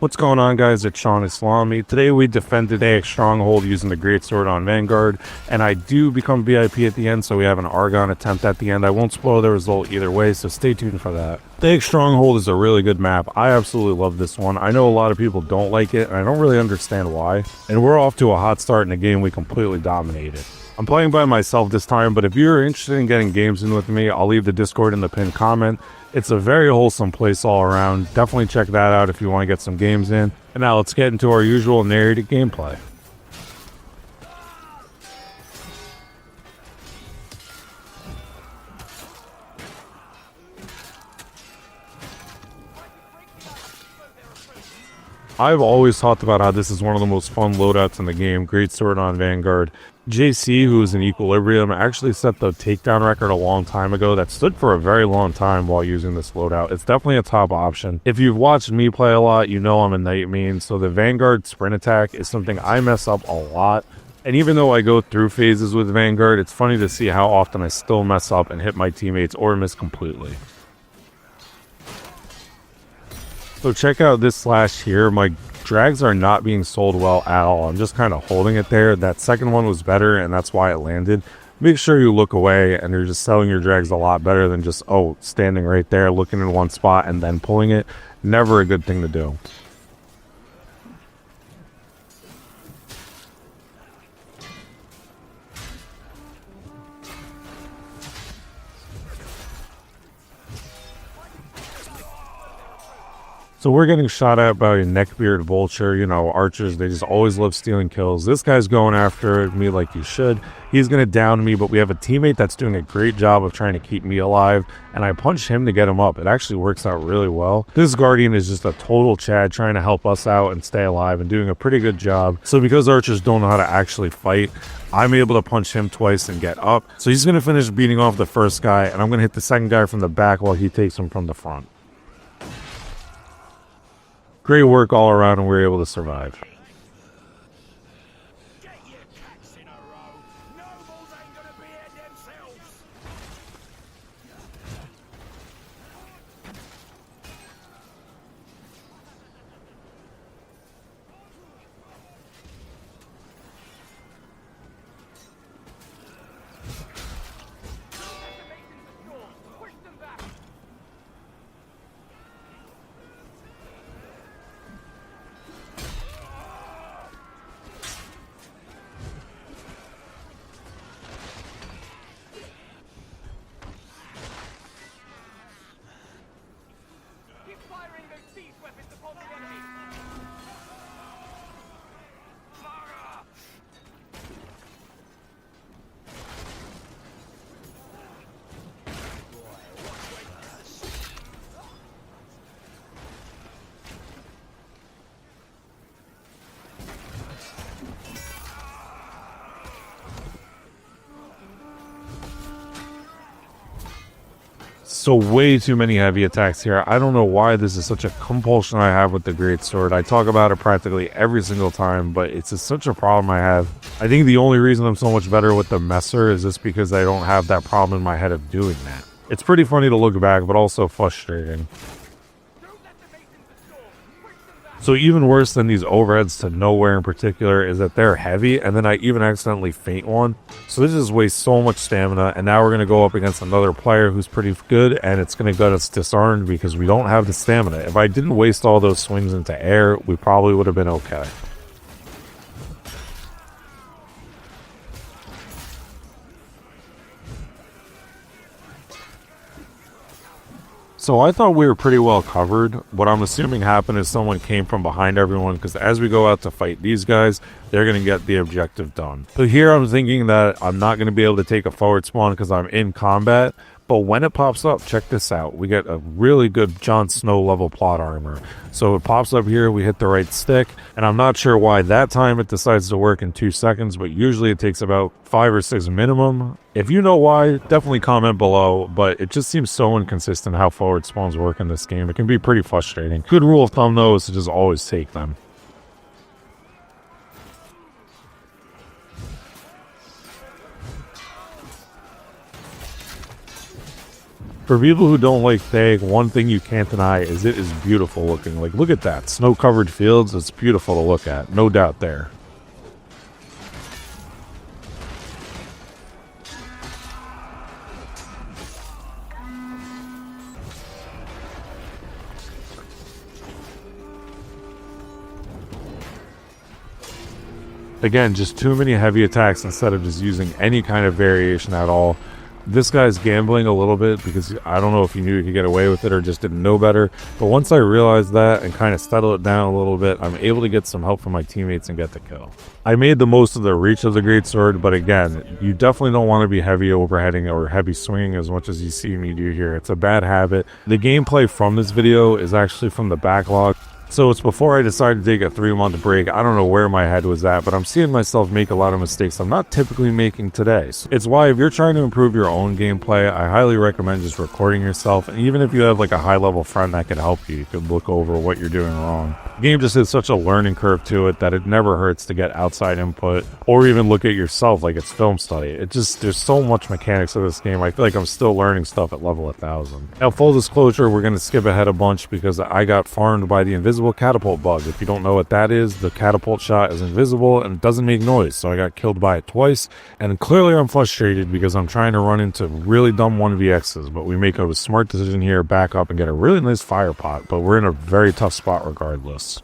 What's going on, guys? It's Sean Islami. Today we defend the Thayic Stronghold using the Great Sword on Vanguard, and I do become VIP at the end, so we have an Argon attempt at the end. I won't spoil the result either way, so stay tuned for that. Thayic Stronghold is a really good map. I absolutely love this one. I know a lot of people don't like it, and I don't really understand why. And we're off to a hot start in a game we completely dominated. I'm playing by myself this time, but if you're interested in getting games in with me, I'll leave the Discord in the pinned comment. It's a very wholesome place all around. Definitely check that out if you want to get some games in. And now let's get into our usual narrated gameplay. I've always talked about how this is one of the most fun loadouts in the game. Great Sword on Vanguard. JC, who is in Equilibrium, actually set the takedown record a long time ago that stood for a very long time while using this loadout. It's definitely a top option. If you've watched me play a lot, you know I'm a Knight main, so the Vanguard sprint attack is something I mess up a lot. And even though I go through phases with Vanguard, it's funny to see how often I still mess up and hit my teammates or miss completely. So check out this slash here. My drags are not being sold well at all. I'm just kind of holding it there. That second one was better, and that's why it landed. Make sure you look away, and you're just selling your drags a lot better than just, standing right there, looking in one spot, and then pulling it. Never a good thing to do. So we're getting shot at by a neckbeard vulture. You know, archers, they just always love stealing kills. This guy's going after me like you should. He's going to down me, but we have a teammate that's doing a great job of trying to keep me alive, and I punch him to get him up. It actually works out really well. This Guardian is just a total Chad trying to help us out and stay alive and doing a pretty good job. So because archers don't know how to actually fight, I'm able to punch him twice and get up. So he's going to finish beating off the first guy, and I'm going to hit the second guy from the back while he takes him from the front. Great work all around, and we were able to survive. So way too many heavy attacks here. I don't know why this is such a compulsion I have with the Great Sword. I talk about it practically every single time, but it's just such a problem I have. I think the only reason I'm so much better with the Messer is just because I don't have that problem in my head of doing that. It's pretty funny to look back, but also frustrating. So even worse than these overheads to nowhere in particular is that they're heavy, and then I even accidentally feint one. So this just wastes so much stamina, and now we're going to go up against another player who's pretty good, and it's going to get us disarmed because we don't have the stamina. If I didn't waste all those swings into air, we probably would have been okay. So I thought we were pretty well covered. What I'm assuming happened is someone came from behind everyone, because as we go out to fight these guys, they're going to get the objective done. So here I'm thinking that I'm not going to be able to take a forward spawn because I'm in combat. But when it pops up, check this out. We get a really good Jon Snow level plot armor. So it pops up here, we hit the right stick, and I'm not sure why that time it decides to work in 2 seconds, but usually it takes about 5 or 6 minimum. If you know why, definitely comment below, but it just seems so inconsistent how forward spawns work in this game. It can be pretty frustrating. Good rule of thumb though is to just always take them. For people who don't like Thayic, one thing you can't deny is it is beautiful looking. Like, look at that. Snow-covered fields. It's beautiful to look at. No doubt there. Again, just too many heavy attacks instead of just using any kind of variation at all. This guy's gambling a little bit because I don't know if he knew he could get away with it or just didn't know better. But once I realized that and kind of settle it down a little bit, I'm able to get some help from my teammates and get the kill. I made the most of the reach of the greatsword, but again, you definitely don't want to be heavy overheading or heavy swinging as much as you see me do here. It's a bad habit. The gameplay from this video is actually from the backlog. So it's before I decided to take a 3-month break. I don't know where my head was at, but I'm seeing myself make a lot of mistakes I'm not typically making today. So it's why if you're trying to improve your own gameplay, I highly recommend just recording yourself. And even if you have like a high-level friend that can help you, you can look over what you're doing wrong. The game just has such a learning curve to it that it never hurts to get outside input or even look at yourself like it's film study. It just, there's so much mechanics of this game. I feel like I'm still learning stuff at level 1000. Now, full disclosure, we're going to skip ahead a bunch because I got farmed by the invisible catapult bug. If you don't know what that is, the catapult shot is invisible and it doesn't make noise, so I got killed by it twice, and clearly I'm frustrated because I'm trying to run into really dumb 1vx's, but we make a smart decision here, back up and get a really nice fire pot, but we're in a very tough spot regardless.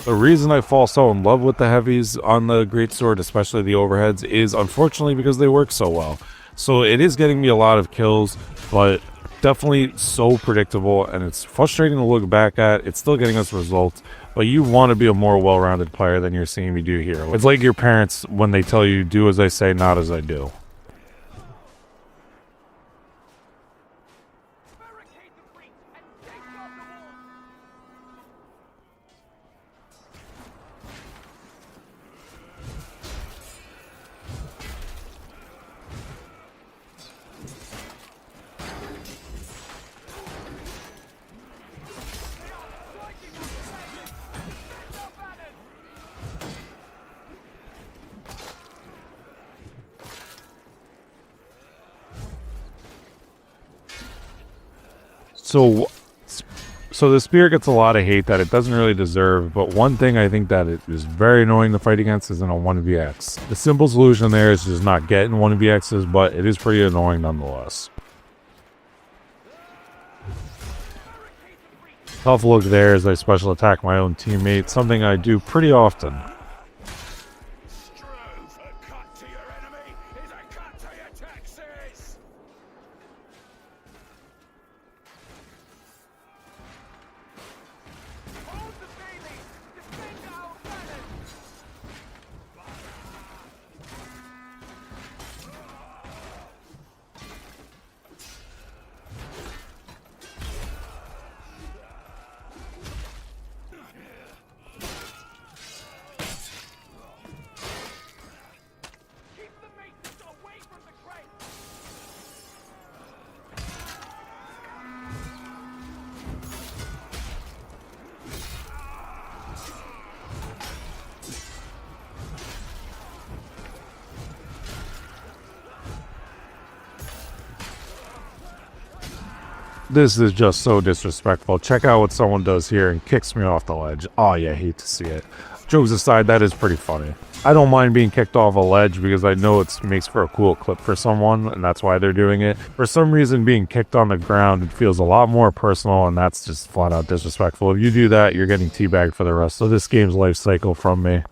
The reason I fall so in love with the heavies on the greatsword, especially the overheads, is unfortunately because they work so well. So it is getting me a lot of kills, but definitely so predictable, and it's frustrating to look back at. It's still getting us results, but you want to be a more well-rounded player than you're seeing me do here. It's like your parents when they tell you, do as I say, not as I do. So the spear gets a lot of hate that it doesn't really deserve, but one thing I think that it is very annoying to fight against is in a 1vx. The simple solution there is just not getting 1vx's, but it is pretty annoying nonetheless. Tough look there as I special attack my own teammate, something I do pretty often. This is just so disrespectful. Check out what someone does here and kicks me off the ledge. Oh yeah, I hate to see it. Jokes aside, that is pretty funny. I don't mind being kicked off a ledge because I know it makes for a cool clip for someone, and that's why they're doing it. For some reason, being kicked on the ground, it feels a lot more personal, and that's just flat out disrespectful. If you do that, you're getting teabagged for the rest of this game's life cycle from me.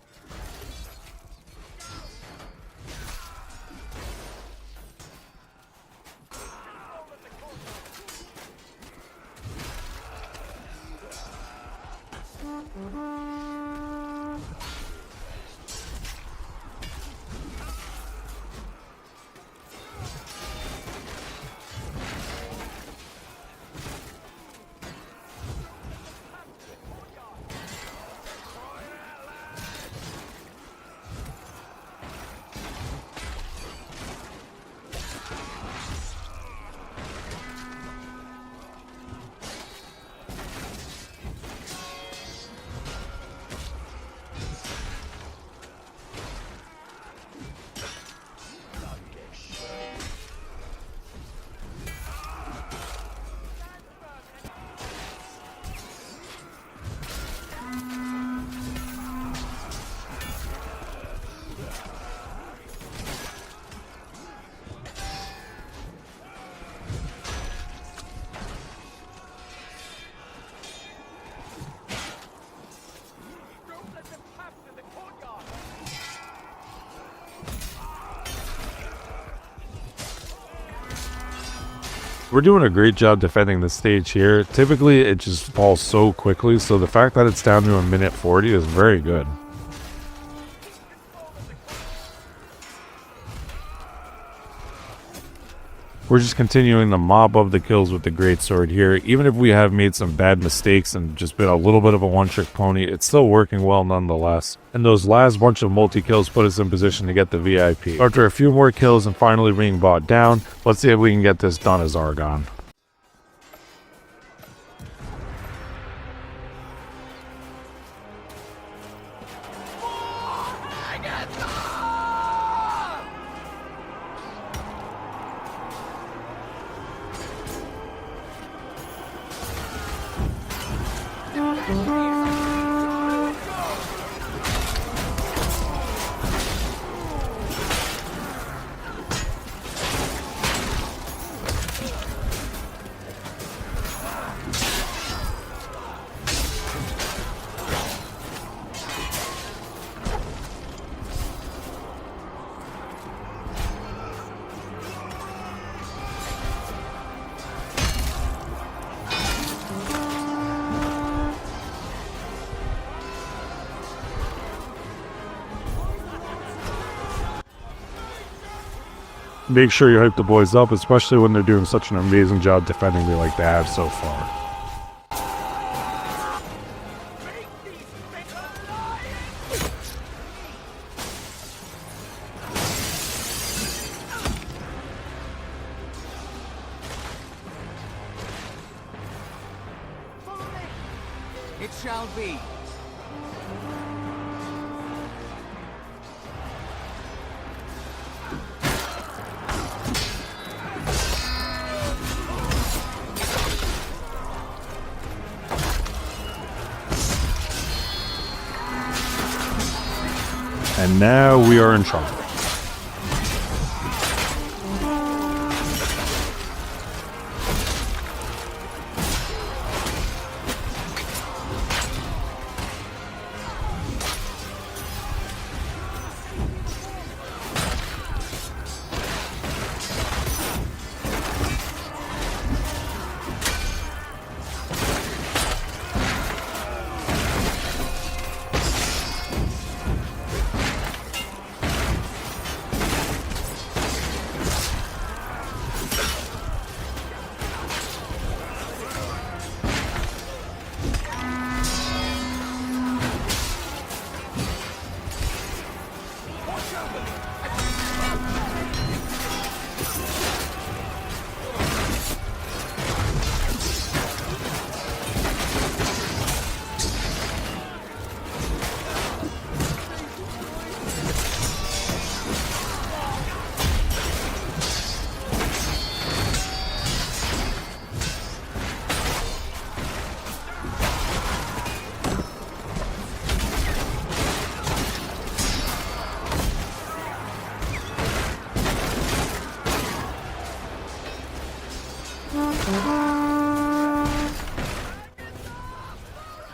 We're doing a great job defending the stage here. Typically, it just falls so quickly, so the fact that it's down to a minute 40 is very good. We're just continuing to mop up the kills with the greatsword here. Even if we have made some bad mistakes and just been a little bit of a one-trick pony, it's still working well nonetheless. And those last bunch of multi-kills put us in position to get the VIP. After a few more kills and finally being bought down, let's see if we can get this done as Argon. Make sure you hype the boys up, especially when they're doing such an amazing job defending me like they have so far. It shall be. And now we are in trouble.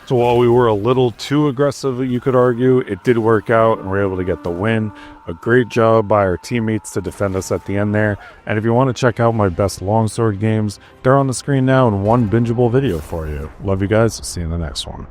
So while we were a little too aggressive, you could argue, it did work out and we were able to get the win. A great job by our teammates to defend us at the end there. And if you want to check out my best longsword games, they're on the screen now in one bingeable video for you. Love you guys. See you in the next one.